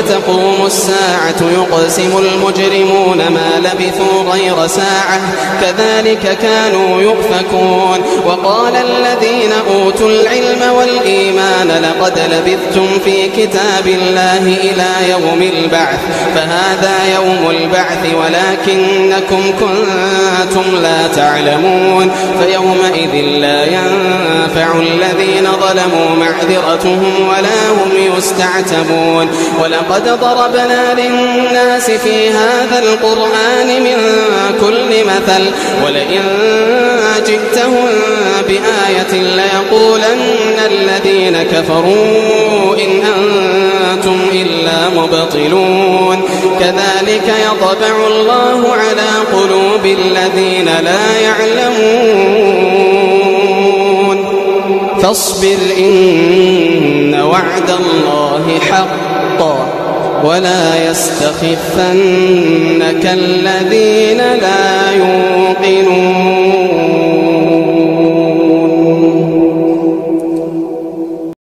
تقوم الساعة يقسم المجرمون ما لبثوا غير ساعة كذلك كانوا يؤفكون. وقال الذين أوتوا العلم والإيمان لقد لبثتم في كتاب الله إلى يوم البعث فهذا يوم البعث ولكنكم كنتم لا تعلمون. فيومئذ لا ينفع الذين ظلموا معذرتهم ولا هم يستعتبون. ولقد ضربنا للناس في هذا القرآن من كل مثل ولئن جئتهم بآية ليقولن الذين كفروا إن أنتم إلا مبطلون. كذلك يطبع الله على قلوب الذين لا يعلمون. فاصبر إن وعد الله حق ولا يستخفنك الذين لا يوقنون.